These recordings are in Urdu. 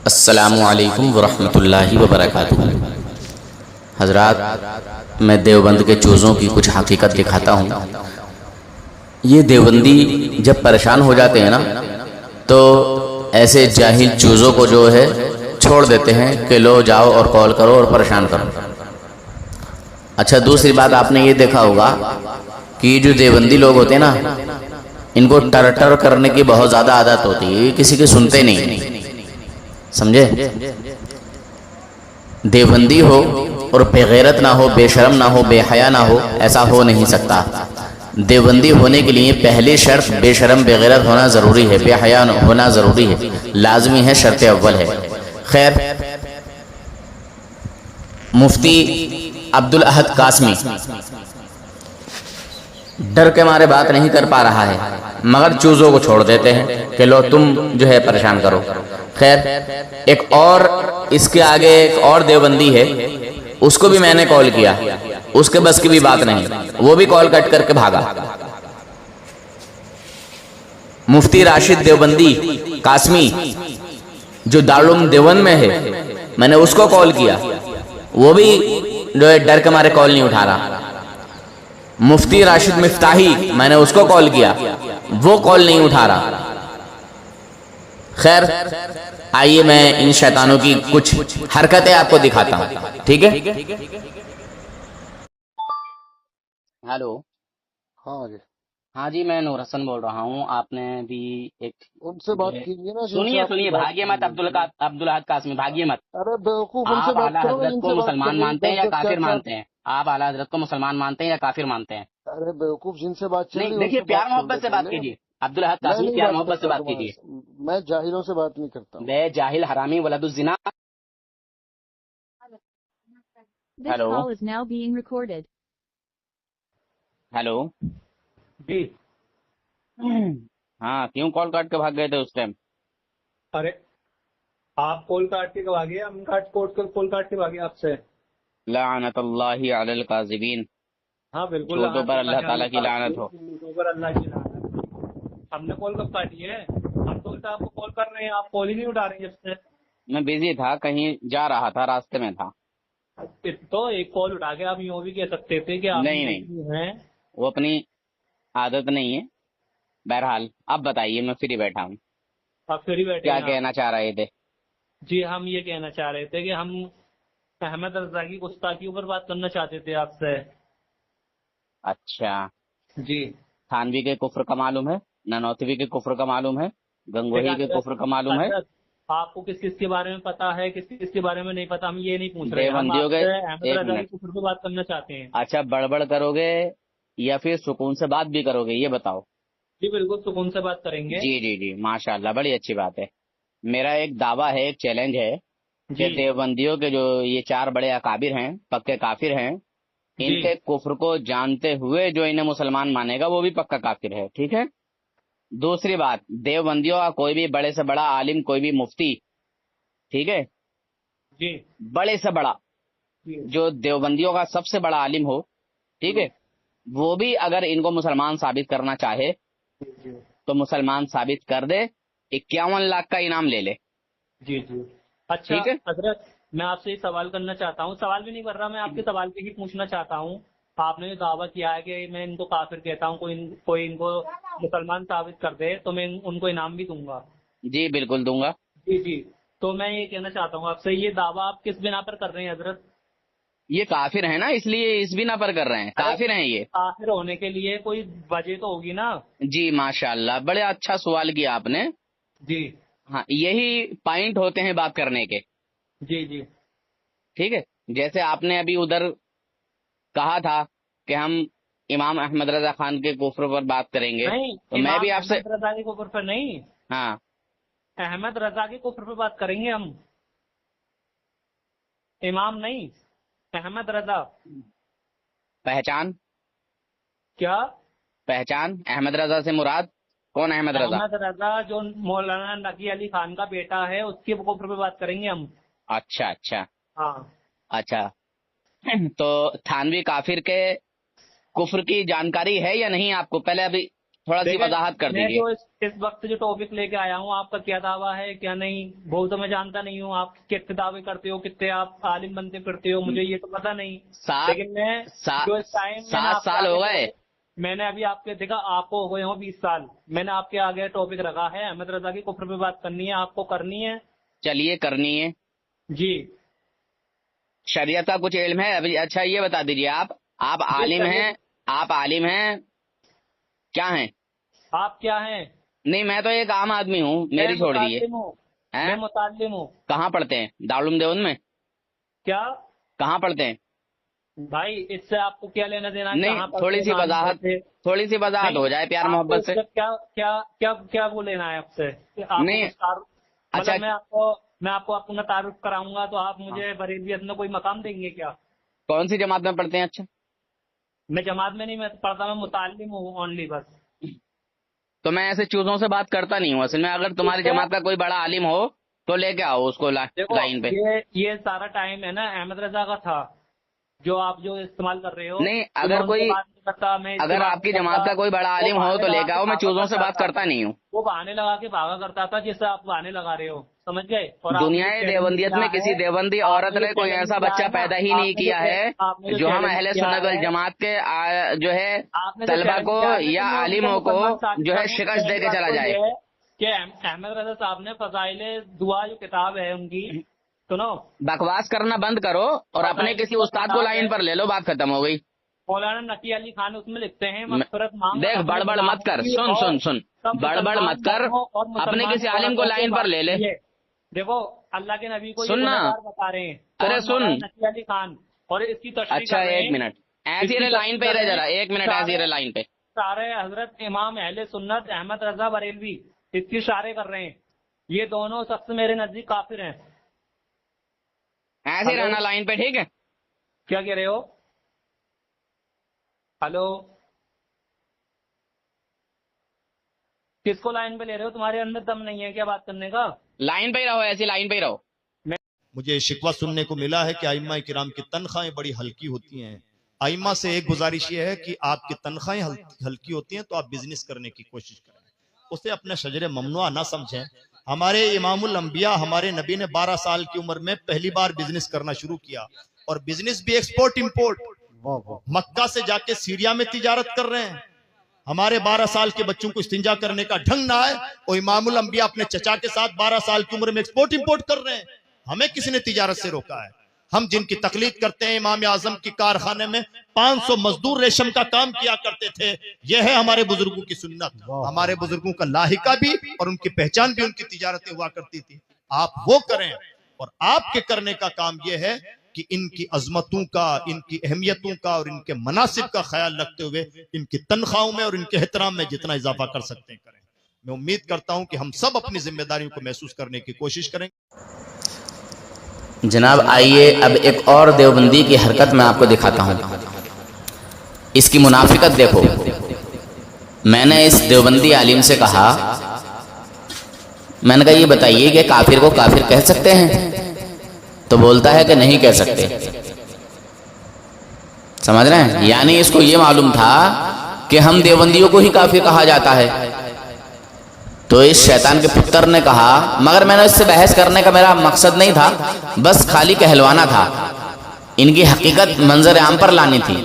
السلام علیکم ورحمۃ اللہ وبرکاتہ۔ حضرات، میں دیوبند کے چوزوں کی کچھ حقیقت دکھاتا ہوں۔ یہ دیوبندی جب پریشان ہو جاتے ہیں نا تو ایسے جاہل چوزوں کو جو ہے چھوڑ دیتے ہیں کہ لو جاؤ اور کال کرو اور پریشان کرو۔ اچھا، دوسری بات آپ نے یہ دیکھا ہوگا کہ جو دیوبندی لوگ ہوتے ہیں نا، ان کو ٹر ٹر کرنے کی بہت زیادہ عادت ہوتی ہے، کسی کی سنتے نہیں، سمجھے؟ دیوبندی ہو اور بے غیرت نہ ہو، بے شرم نہ ہو، بے حیا نہ ہو، ایسا ہو نہیں سکتا۔ دیوبندی ہونے کے لیے پہلی شرط بے شرم بے غیرت ہونا ضروری ہے، بے حیا ہونا ضروری ہے، لازمی ہے، شرط اول ہے۔ خیر، مفتی عبدالاحد قاسمی ڈر کے مارے بات نہیں کر پا رہا ہے، مگر چوزوں کو چھوڑ دیتے ہیں کہ لو تم جو ہے پریشان کرو۔ خیر، ایک اور اس کے آگے ایک اور دیوبندی ہے، اس کو بھی میں نے کال کیا، اس کے بس کی بھی بات نہیں، وہ بھی کال کٹ کر کے بھاگا۔ مفتی راشد دیوبندی قاسمی جو دارالعلوم دیوبند میں ہے، میں نے اس کو کال کیا، وہ بھی جو ہے ڈر کے مارے کال نہیں اٹھا رہا۔ مفتی راشد مفتاحی، میں نے اس کو کال کیا، وہ کال نہیں اٹھا رہا۔ خیر، آئیے میں ان شیطانوں کی کچھ حرکتیں آپ کو دکھاتا ہوں، ٹھیک ہے؟ ہیلو، ہاں جی، میں نور حسن بول رہا ہوں۔ آپ نے بھی ایک ان سے بات کیجیے نا، سنیے، بھاگیے مت عبدالاحد قاسمی، بھاگیے مت۔ ارے بیوقوف، ان سے آپ بات اعلیٰ کرو نا، حضرت ان کو سے بات مسلمان کر رہے مانتے ہیں یا کافر کیا؟ مانتے ہیں؟ آپ اعلیٰ حضرت کو مسلمان مانتے ہیں یا کافر مانتے ہیں؟ ارے بیوقوف، جن سے بات چل رہی نہیں، ہے ان دیکھیے، سے پیار بات محبت سے کرنے بات پہلے۔ کیجیے، عبدالاحد میں قاسمی، نہیں پیار بات محبت سے کرتا بات تمہارے کیجیے۔ سے، میں جاہلوں سے بات نہیں کرتا ہوں۔ بے جاہل حرامی ولد الزنا۔ This hello, call is now being recorded. Hello, جی، ہاں، کیوں کال کاٹ کے بھاگ گئے تھے اس ٹائم؟ ارے آپ کال کاٹ کے بھاگے، ہم کال کاٹ کے بھاگے آپ سے۔ لعنت اللہ علی القاذبین، ہاں بالکل، جھوٹوں پر اللہ تعالیٰ کی لعنت ہو۔ اوپر اللہ کی لعنت۔ ہم نے کال کب کاٹی ہے؟ ہم تو آپ کو کال کر رہے ہیں، آپ کال ہی نہیں اٹھا رہے ہیں جب سے۔ میں بزی تھا، کہیں جا رہا تھا، راستے میں تھا۔ تو ایک کال اٹھا کے آپ یوں بھی کہہ سکتے تھے کہ آپ نہیں، ہیں۔ وہ اپنی عادت نہیں ہے۔ بہرحال اب بتائیے، میں فری بیٹھا ہوں، آپ پھر ہی بیٹھے کیا ہیں آپ؟ کہنا چاہ رہے تھے؟ جی، ہم یہ کہنا چاہ رہے تھے کہ ہم احمد رضا کی گستاخی اوپر بات کرنا چاہتے تھے آپ سے۔ اچھا، جی، تھانوی کے کفر کا معلوم ہے، نانوتوی کے کفر کا معلوم ہے، گنگوہی کے کفر کا معلوم ہے؟ حضرت، آپ کو کس کس کے بارے میں پتا ہے، کس کس کے بارے میں نہیں پتا، ہم یہ نہیں پوچھ رہے، ہم دیوبندیوں آپ کے، سے احمد ایک رضا کی منٹ، کفر پہ بات کرنا چاہتے ہیں۔ اچھا، بڑبڑ کرو گے یا پھر سکون سے بات بھی کرو گے، یہ بتاؤ؟ جی بالکل، سکون سے بات کریں گے۔ جی جی جی، ماشاء اللہ، بڑی اچھی بات ہے۔ میرا ایک دعویٰ ہے، ایک چیلنج ہے کہ جی دیوبندیوں کے جو یہ چار بڑے اکابر ہیں، پکے کافر ہیں، ان جی کے کفر کو جانتے ہوئے جو انہیں مسلمان مانے گا وہ بھی پکا کافر ہے، ٹھیک ہے؟ دوسری بات، دیوبندیوں کا کوئی بھی بڑے سے بڑا عالم، کوئی بھی مفتی، ٹھیک ہے، جی بڑے سے بڑا، جی جو دیوبندیوں کا سب سے بڑا عالم ہو، ٹھیک ہے، وہ بھی اگر ان کو مسلمان ثابت کرنا چاہے جی تو مسلمان ثابت کر دے، 51 لاکھ کا انعام لے لے، جی جی۔ اچھا ٹھیک ہے؟ حضرت، میں آپ سے یہ سوال کرنا چاہتا ہوں، سوال بھی نہیں کر رہا، میں آپ کے سوال پہ ہی پوچھنا چاہتا ہوں۔ آپ نے جو دعویٰ کیا ہے کہ میں ان کو کافر کہتا ہوں، کوئی ان کو مسلمان ثابت کر دے تو میں ان کو انعام بھی دوں گا۔ جی بالکل دوں گا۔ جی جی، تو میں یہ کہنا چاہتا ہوں آپ سے، یہ دعویٰ آپ کس بنا پر کر رہے ہیں حضرت؟ یہ کافر ہیں نا، اس لیے اس بنا پر کر رہے ہیں، ارے کافر ہیں یہ۔ کافر ہونے کے لیے کوئی وجہ تو ہوگی نا؟ جی ماشاء اللہ، بڑے اچھا سوال کیا آپ نے۔ جی ہاں، یہی پوائنٹ ہوتے ہیں بات کرنے کے، جی جی ٹھیک ہے؟ جیسے آپ نے ابھی ادھر کہا تھا کہ ہم امام احمد رضا خان کے کفر پر بات کریں گے، نہیں، تو میں امام بھی آپ سے، احمد رضا کے کفر پر نہیں، ہاں، احمد رضا کے کفر پہ بات کریں گے ہم، امام نہیں، احمد رضا۔ پہچان کیا؟ احمد رضا سے مراد کون؟ احمد رضا؟ احمد رضا جو مولانا نقی علی خان کا بیٹا ہے، اس کے کفر پہ بات کریں گے ہم۔ اچھا اچھا ہاں اچھا، تو تھانوی کافر کے کفر کی جانکاری ہے یا نہیں آپ کو؟ پہلے ابھی تھوڑا سی دیکھیں، وضاحت کر میں دیجیے. جو اس وقت جو ٹاپک لے کے آیا ہوں، آپ کا کیا دعویٰ ہے کیا نہیں وہ تو میں جانتا نہیں ہوں. آپ کتنے دعوے کرتے ہو، کتنے آپ عالم بنتے پھرتے ہو، مجھے یہ تو پتہ نہیں. لیکن میں جو اس ٹائم 7 سال ہو گئے. میں نے ابھی آپ کے دیکھا، آپ کو ہو گئے ہوں 20 سال. میں نے آپ کے آگے ٹاپک رکھا ہے احمد رضا کی کفر پہ بات کرنی ہے، آپ کو کرنی ہے. چلیے کرنی ہے. جی شریعت کا کچھ علم ہے ابھی؟ اچھا یہ بتا دیجیے، آپ عالم ہیں؟ آپ عالم ہیں کیا ہیں؟ آپ کیا ہیں؟ نہیں میں تو ایک عام آدمی ہوں، میں میری چھوڑ دیجیے. متعلم ہوں. ہیں؟ میں متعلم ہوں. کہاں پڑھتے ہیں؟ دارالعلوم دیوبند میں؟ کیا کہاں پڑھتے ہیں؟ بھائی اس سے آپ کو کیا لینا دینا؟ نہیں کہاں پڑھتے تھوڑی سی کہاں نہیں وضاحت، پڑھتے؟ تھوڑی سی وضاحت نہیں، ہو جائے پیار آپ کو محبت اس سے. کا کیا وہ لینا ہے آپ سے؟ آپ نہیں، کو کچھ تعارف- اچھا مطلب میں آپ کو اپنا تعارف کراؤں گا تو آپ مجھے بریلیت میں کوئی مقام دیں گے کیا؟ کون سی جماعت میں پڑھتے ہیں؟ اچھا میں جماعت میں نہیں میں پڑھتا، میں متعلم ہوں اونلی بس. تو میں ایسے چوزوں سے بات کرتا نہیں ہوں اصل میں. اگر تمہاری جماعت کا کوئی بڑا عالم ہو تو لے کے آؤ اس کو دیکھو لائن پہ. یہ سارا ٹائم ہے نا احمد رضا کا تھا، جو آپ جو استعمال کر رہے ہو. نہیں، تو اگر میں ان سے کوئی- بات نہیں کرتا، میں اس سے اگر بات آپ کی نہیں جماعت کرتا. کا کوئی بڑا عالم وہ ہو بہانے تو لے لگا کے آؤ. میں بھاگا چوزوں سے کرتا بات تھا. کرتا نہیں ہوں. وہ بہانے لگا کے بھاگا کرتا تھا جس سے آپ بہانے لگا رہے ہو، سمجھ گئے؟ اور آپ نے دنیا چیلنج دیوبندیت کیا میں ہے، کسی دیوبندی آپ عورت جو نے کوئی چیلنج ایسا کیا بچہ ہے نا، پیدا ہی آپ نہیں نے کیا ہے آپ نے جو ہم چیلنج اہل کیا سنت ہے، والجماعت کے جو ہے آپ نے جو طلبہ چیلنج کو کیا ہے نا، یا تو میں ان عالموں کو مسلمان ثابت جو ہے کروں. شکست دے پہلی کے بات چلا تو جائے. یہ ہے کہ احمد رضا صاحب نے فضائل دعا جو کتاب ہے ان کی، سنو، بکواس کرنا بند کرو اور اپنے فضائل کسی دعا استاد کو کتاب لائن ہے. پر لے لو. بات ختم ہو گئی. مولانا نقی علی خان اس میں لکھتے ہیں مغفرت مانگ دیکھ اپنے بڑبڑ غلاموں مت کر. کی سن اور سن سن سب بڑبڑ مسلمان مت کر. مردوں اور اپنے مسلمان کسی عالم کو عورتوں لائن پر لے لے. دیکھو اللہ کے نبی کو یہ سننا. گنہگار بتا رہے ہیں. ارے کون؟ سن. مولانا نقی علی خان. اور اس کی تشریح اچھا کر رہے ایک ہیں. منٹ ایسی رہے لائن پہ رہے ذرا. ایک منٹ ایسی رہے لائن پہ. سارے حضرت امام اہل سنت احمد رضا بریلوی اس کی اشارے کر رہے ہیں. یہ دونوں شخص میرے نزدیک کافر ہیں. ایسے رہنا لائن پہ. ٹھیک ہے. کیا کہہ رہے ہو؟ ہلو، کس کو لائن پہ لے رہے ہو؟ تمہارے اندر دم نہیں ہے کیا بات کرنے کا؟ لائن پہ ہی رہو. ایسی لائن پہ ہی رہو. مجھے شکوہ سننے کو ملا ہے کہ ائمہ کرام کی تنخواہیں بڑی ہلکی ہوتی ہیں. ائمہ سے ایک گزارش یہ ہے کہ آپ کی تنخواہیں ہلکی ہوتی ہیں تو آپ بزنس کرنے کی کوشش کریں، اسے اپنے شجر ممنوع نہ سمجھیں. ہمارے امام الانبیاء ہمارے نبی نے 12 سال کی عمر میں پہلی بار بزنس کرنا شروع کیا، اور بزنس بھی ایکسپورٹ امپورٹ. مکہ سے جا کے سیریا میں تجارت کر رہے ہیں. ہمارے 12 سال کے بچوں کو استنجا کرنے کا ڈھنگ نہ آئے، اور امام الانبیاء اپنے چچا کے ساتھ 12 سال کی عمر میں ایکسپورٹ امپورٹ کر رہے ہیں. ہمیں کسی نے تجارت سے روکا ہے؟ ہم جن کی تقلید کرتے ہیں، امام اعظم کی کارخانے میں 500 مزدور ریشم کا کام کیا کرتے تھے. یہ ہے ہمارے بزرگوں کی سنت. ہمارے بزرگوں کا لاحقہ بھی اور ان کی پہچان بھی ان کی تجارتیں ہوا کرتی تھی. آپ وہ کریں، اور آپ کے کرنے کا کام یہ ہے کہ ان کی عظمتوں کا، ان کی اہمیتوں کا اور ان کے مناسب کا خیال رکھتے ہوئے ان کی تنخواہوں میں اور ان کے احترام میں جتنا اضافہ کر سکتے ہیں کریں. میں امید کرتا ہوں کہ ہم سب اپنی ذمہ داریوں کو محسوس کرنے کی کوشش کریں. جناب آئیے اب ایک اور دیوبندی کی حرکت میں آپ کو دکھاتا ہوں. اس کی منافقت دیکھو. میں نے اس دیوبندی عالم سے کہا، میں نے کہا یہ بتائیے کہ کافر کو کافر کہہ سکتے ہیں؟ تو بولتا ہے کہ نہیں کہہ سکتے. سمجھ رہے ہیں؟ یعنی اس کو یہ معلوم تھا کہ ہم دیوبندیوں کو ہی کافر کہا جاتا ہے. تو اس شیطان کے پتر نے کہا، مگر میں نے اس سے بحث کرنے کا میرا مقصد نہیں تھا، بس خالی کہلوانا تھا، ان کی حقیقت منظر عام پر لانی تھی.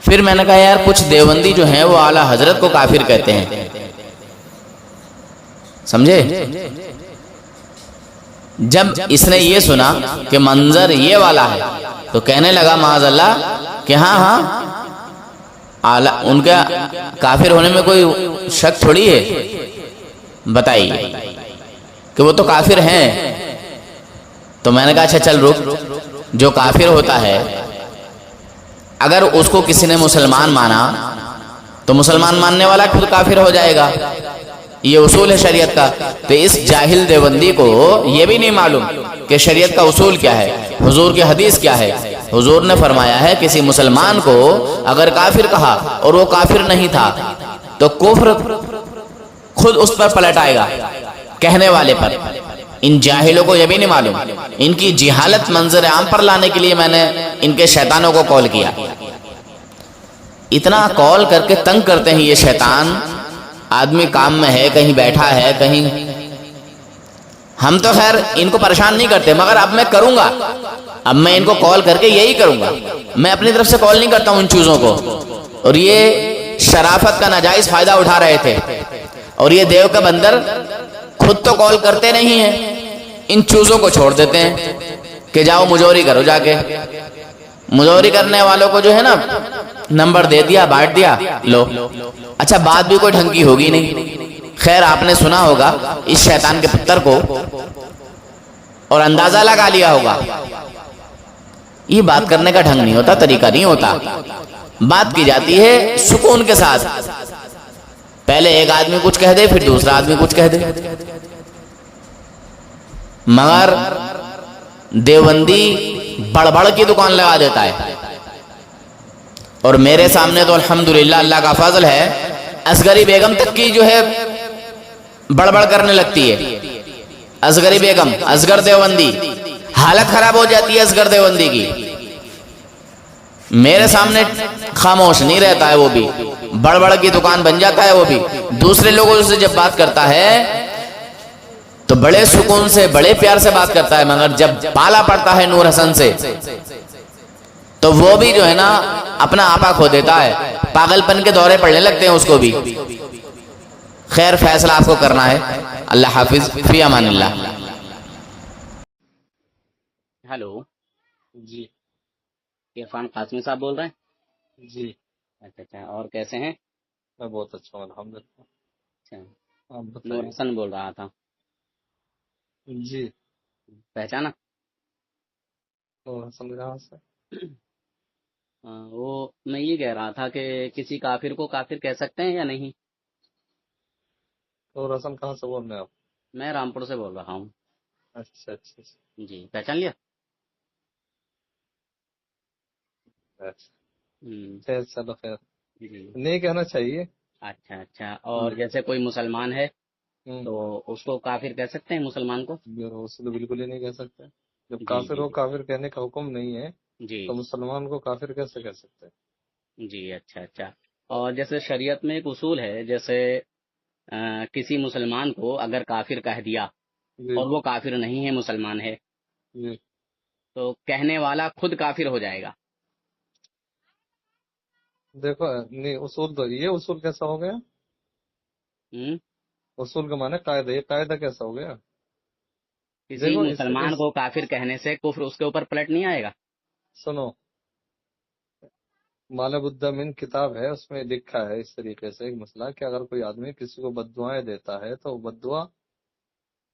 پھر میں نے کہا یار کچھ دیوبندی جو ہیں وہ اعلیٰ حضرت کو کافر کہتے ہیں، سمجھے؟ جب اس نے یہ سنا کہ منظر یہ والا ہے تو کہنے لگا معاذ اللہ کہ ہاں ہاں ان کے کافر ہونے میں کوئی شک تھوڑی ہے، بتائیے کہ وہ تو کافر ہیں. تو میں نے کہا اچھا چل رک، جو کافر ہوتا ہے اگر اس کو کسی نے مسلمان مانا تو مسلمان ماننے والا خود کافر ہو جائے گا. یہ اصول ہے شریعت کا. تو اس جاہل دیوبندی کو یہ بھی نہیں معلوم کہ شریعت کا اصول کیا ہے، حضور کی حدیث کیا ہے. حضور نے فرمایا ہے کسی مسلمان کو اگر کافر کہا اور وہ کافر نہیں تھا تو کفر خود اس پر پلٹ آئے گا، کہنے والے پر. ان جاہلوں کو یہ بھی نہیں معلوم. ان کی جہالت منظر عام پر لانے کے لیے میں نے ان کے شیطانوں کو کال کیا. اتنا کال کر کے تنگ کرتے ہیں یہ شیطان. آدمی کام میں ہے, کہیں بیٹھا ہے, کہیں. ہم تو خیر ان کو پریشان نہیں کرتے, مگر اب میں کروں گا. اب میں ان کو کال کر کے یہی کروں گا. میں اپنی طرف سے کال نہیں کرتا ہوں ان چیزوں کو. اور یہ شرافت کا ناجائز فائدہ اٹھا رہے تھے. اور یہ دیو کا بندر خود تو کال کرتے نہیں ہیں, ان چیزوں کو چھوڑ دیتے ہیں کہ جاؤ مجوری کرو. جا کے مجوری کرنے والوں کو جو ہے نا نمبر دے دیا, بانٹ دیا, لو. اچھا بات بھی کوئی ڈھنگ کی ہوگی نہیں. خیر آپ نے سنا ہوگا اس شیطان کے پتر کو اور اندازہ لگا لیا ہوگا. یہ بات کرنے کا ڈھنگ نہیں ہوتا, طریقہ نہیں ہوتا. بات کی جاتی ہے سکون کے ساتھ. پہلے ایک آدمی کچھ کہہ دے, پھر دوسرا آدمی کچھ کہہ دے. مگر دیوبندی بڑبڑ کی دکان لگا دیتا ہے. اور میرے سامنے تو الحمدللہ اللہ کا فضل ہے, اصغری بیگم تک کی جو ہے بڑبڑ کرنے لگتی ہے. اصغری بیگم, اصغر دیوبندی, حالت خراب ہو جاتی ہے اصغر دیوبندی کی. میرے سامنے خاموش نہیں رہتا ہے, وہ بھی بڑبڑ کی دکان بن جاتا ہے. وہ بھی دوسرے لوگوں سے جب بات کرتا ہے تو بڑے سکون سے, بڑے پیار سے بات کرتا ہے. مگر جب پالا پڑتا ہے نور حسن سے تو وہ بھی جو ہے نا اپنا آپا کھو دیتا ہے. پاگل پن کے دورے پڑنے لگتے ہیں اس کو بھی. خیر فیصلہ آپ کو کرنا ہے. اللہ حافظ, فی امان اللہ. ہلو, جی عرفان قاسمی صاحب بول رہے ہیں؟ جی اچھا اچھا, اور کیسے ہیں؟ میں بہت اچھا ہوں الحمدللہ. اچھا, آپ نور بتائیے. حسن بول رہا تھا. جی پہچانا؟ اور حسن کہاں سے؟ وہ میں یہ کہہ رہا تھا کہ کسی کافر کو کافر کہہ سکتے ہیں یا نہیں؟ اور حسن کہاں سے بول رہے ہیں آپ؟ میں رامپور سے بول رہا ہوں. اچھا اچھا جی, پہچان لیا؟ خیر, چلو خیر, جی, نہیں کہنا چاہیے. اچھا اچھا. اور جیسے کوئی مسلمان ہے ہوں. تو اس کو کافر کہہ سکتے ہیں مسلمان کو؟ اسے تو بالکل ہی نہیں کہہ سکتے. جب جی کافر جی ہو کافر کہنے کا حکم نہیں ہے جی تو مسلمان کو کافر کیسے کہہ سکتے ہیں؟ جی, اچھا اچھا. اور جیسے شریعت میں ایک اصول ہے, جیسے کسی مسلمان کو اگر کافر کہہ دیا جی اور وہ کافر نہیں ہے, مسلمان ہے, جی تو کہنے والا خود کافر ہو جائے گا. دیکھو, نہیں اصول تو یہ اصول کیسا ہو گیا؟ ہم؟ اصول کا معنی قاعدہ, یہ قاعدہ کیسا ہو گیا؟ کسی دیکھو مسلمان کو کافر کہنے سے کفر اس کے اوپر پلٹ نہیں آئے گا. سنو, مالب الدمن کتاب ہے, اس میں لکھا ہے اس طریقے سے ایک مسئلہ کہ اگر کوئی آدمی کسی کو بد دعائیں دیتا ہے تو بد دعا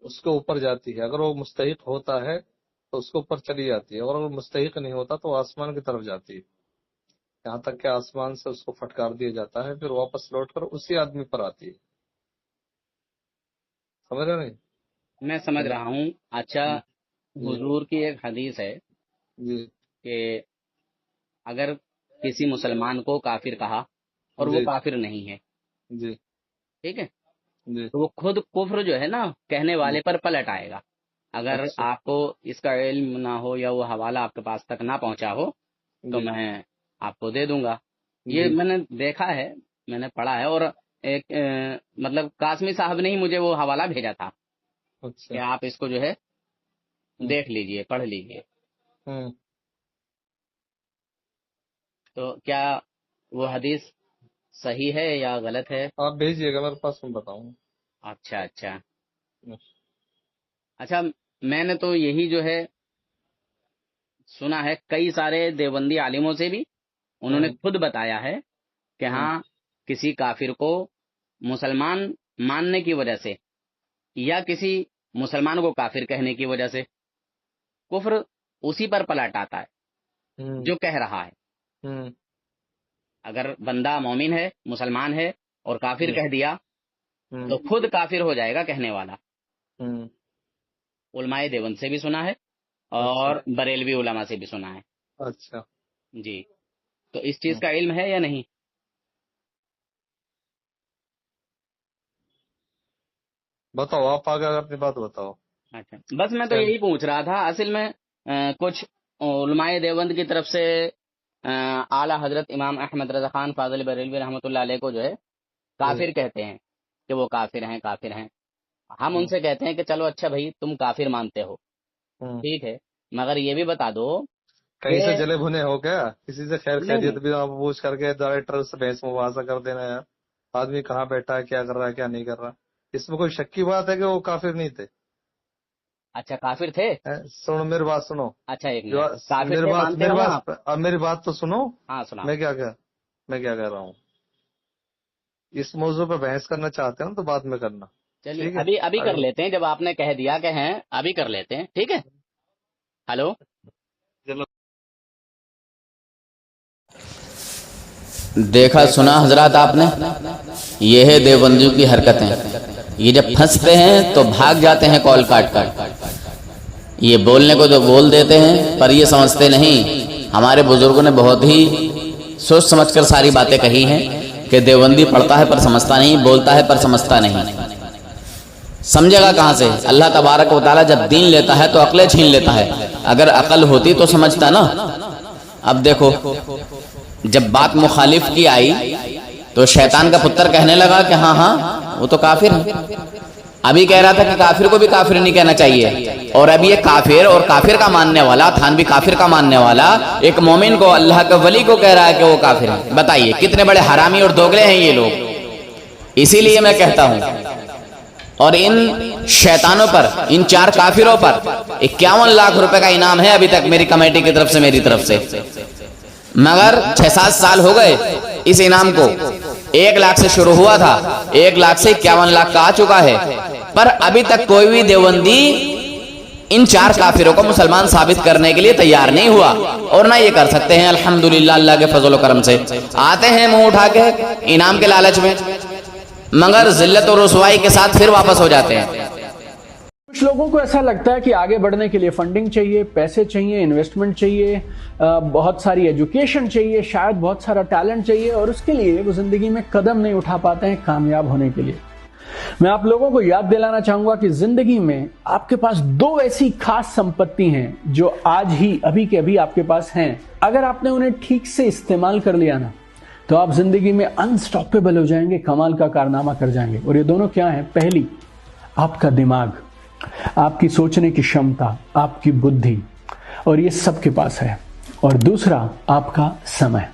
اس کے اوپر جاتی ہے. اگر وہ مستحق ہوتا ہے تو اس کے اوپر چلی جاتی ہے, اور اگر مستحق نہیں ہوتا تو آسمان کی طرف جاتی ہے, یہاں تک کہ آسمان سے اس کو پھٹکار دیا جاتا ہے, پھر واپس لوٹ کر اسی آدمی پر آتی ہے. سمجھ رہے نہیں؟ میں سمجھ رہا ہوں. اچھا, جی حضور کی ایک حدیث ہے جی کہ اگر کسی مسلمان کو کافر کہا اور وہ جی کافر نہیں ہے, جی ٹھیک ہے, جی تو وہ خود کفر جو ہے نا کہنے والے پر پلٹ آئے گا. اگر اچھا آپ کو اس کا علم نہ ہو یا وہ حوالہ آپ کے پاس تک نہ پہنچا ہو تو جی میں آپ کو دے دوں گا. یہ جی میں نے دیکھا ہے, میں نے پڑھا ہے, اور ایک مطلب قاسمی صاحب نے ہی مجھے وہ حوالہ بھیجا تھا اچھا کہ آپ اس کو جو ہے ہوں دیکھ لیجئے, پڑھ لیجئے. ہوں. تو کیا وہ حدیث صحیح ہے یا غلط ہے؟ آپ بھیجیے گا میرے پاس, میں بتاؤں. اچھا اچھا اچھا. میں نے تو یہی جو ہے سنا ہے کئی سارے دیوبندی عالموں سے بھی, انہوں نے خود بتایا ہے کہ ہاں کسی کافر کو مسلمان ماننے کی وجہ سے یا کسی مسلمان کو کافر کہنے کی وجہ سے کفر اسی پر پلٹ آتا ہے جو کہہ رہا ہے. اگر بندہ مومن ہے, مسلمان ہے, اور کافر کہہ دیا تو خود کافر ہو جائے گا کہنے والا. علماء دیوبند سے بھی سنا ہے اور بریلوی علماء سے بھی سنا ہے. اچھا جی, تو اس چیز کا علم ہے یا نہیں؟ بتاؤ, آپ آگے اپنی بات بتاؤ. اچھا, بس میں تو یہی پوچھ رہا تھا. اصل میں کچھ علماء دیوبند کی طرف سے اعلیٰ حضرت امام احمد رضا خان فاضل بریلوی رحمۃ اللہ علیہ کو جو ہے کافر کہتے ہیں کہ وہ کافر ہیں. ہم ان سے کہتے ہیں کہ چلو اچھا بھائی تم کافر مانتے ہو ٹھیک ہے، مگر یہ بھی بتا دو کہیں سے جلے بھنے ہو کیا؟ کسی سے خیر خیریت بھی آپ پوچھ کر کے ڈائریکٹر سے بحث مباحثہ کر دینا یار. آدمی کہاں بیٹھا ہے، کیا کر رہا ہے، کیا نہیں کر رہا. اس میں کوئی شک کی بات ہے کہ وہ کافر نہیں تھے؟ اچھا کافر تھے. سنو میری بات سنو. اچھا ایک منٹ، کافر تھے مانتے ہو آپ؟ اب میری بات تو سنو. ہاں سنا. میں کیا کہہ رہا ہوں. اس موضوع پہ بحث کرنا چاہتے ہیں تو بعد میں کرنا. چلیے ابھی کر لیتے ہیں، جب آپ نے کہہ دیا کہ ہیں ابھی کر لیتے ہیں ٹھیک ہے. ہلو دیکھا سنا حضرات آپ نے، یہ ہے دیوبندیوں کی حرکتیں. یہ جب پھنستے ہیں تو بھاگ جاتے ہیں کال کاٹ کر. یہ بولنے کو جو بول دیتے ہیں پر یہ سمجھتے نہیں. ہمارے بزرگوں نے بہت ہی سوچ سمجھ کر ساری باتیں کہی ہیں کہ دیوبندی پڑھتا ہے پر سمجھتا نہیں، بولتا ہے پر سمجھتا نہیں. سمجھے گا کہاں سے؟ اللہ تبارک و تعالیٰ جب دین لیتا ہے تو عقلیں چھین لیتا ہے. اگر عقل ہوتی تو سمجھتا نا. اب دیکھو جب بات مخالف کی آئی تو شیطان کا پتر کہنے لگا کہ ہاں وہ تو کافر ہے. ابھی کہہ رہا تھا کہ کافر کو بھی کافر نہیں کہنا چاہیے، اور اب یہ کافر اور کافر کا ماننے والا، تھانوی کافر کا ماننے والا ایک مومن کو، اللہ کے ولی کو کہہ رہا ہے کہ وہ کافر ہے. بتائیے کتنے بڑے حرامی اور دوگلے ہیں یہ لوگ. اسی لیے میں کہتا ہوں، اور ان شیطانوں پر، ان 4 کافروں پر 51 لاکھ روپے کا انعام ہے ابھی تک میری کمیٹی کی طرف سے، میری طرف سے. مگر 6-7 سال ہو گئے اس انعام کو. 1 لاکھ سے شروع ہوا تھا، 1 لاکھ سے 51 لاکھ کا آ چکا ہے. پر ابھی تک کوئی بھی دیوبندی ان 4 کافروں کو مسلمان ثابت کرنے کے لیے تیار نہیں ہوا، اور نہ یہ کر سکتے ہیں. الحمدللہ اللہ کے فضل و کرم سے آتے ہیں منہ اٹھا کے انعام کے لالچ میں، مگر ذلت اور رسوائی کے ساتھ پھر واپس ہو جاتے ہیں. کچھ لوگوں کو ایسا لگتا ہے کہ آگے بڑھنے کے لیے فنڈنگ چاہیے، پیسے چاہیے، انویسٹمنٹ چاہیے، بہت ساری ایجوکیشن چاہیے، شاید بہت سارا ٹیلنٹ چاہیے، اور اس کے لیے وہ زندگی میں قدم نہیں اٹھا پاتے ہیں کامیاب ہونے کے لیے. میں آپ لوگوں کو یاد دلانا چاہوں گا کہ زندگی میں آپ کے پاس 2 ایسی خاص سمپتی ہیں جو آج ہی ابھی کے ابھی آپ کے پاس ہیں. اگر آپ نے انہیں ٹھیک سے استعمال کر لیا نا تو آپ زندگی میں انسٹاپیبل ہو جائیں گے، کمال کا کارنامہ کر جائیں گے. اور یہ دونوں کیا ہیں؟ پہلی آپ کا دماغ، آپ کی سوچنے کی شمتا، آپ کی بدھی، اور یہ سب کے پاس ہے. اور دوسرا آپ کا سمے،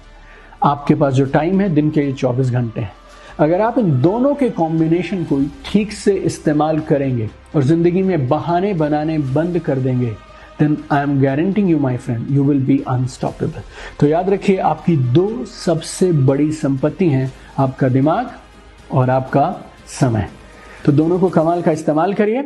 آپ کے پاس جو ٹائم ہے دن کے یہ 24 گھنٹے ہیں. اگر آپ ان دونوں کے کمبینیشن کو ٹھیک سے استعمال کریں گے اور زندگی میں بہانے بنانے بند کر دیں گے then I am guaranteeing you my friend you will be unstoppable. تو یاد رکھیے آپ کی 2 سب سے بڑی سمپتی ہیں، آپ کا دماغ اور آپ کا سمے. تو دونوں کو کمال کا استعمال کریے.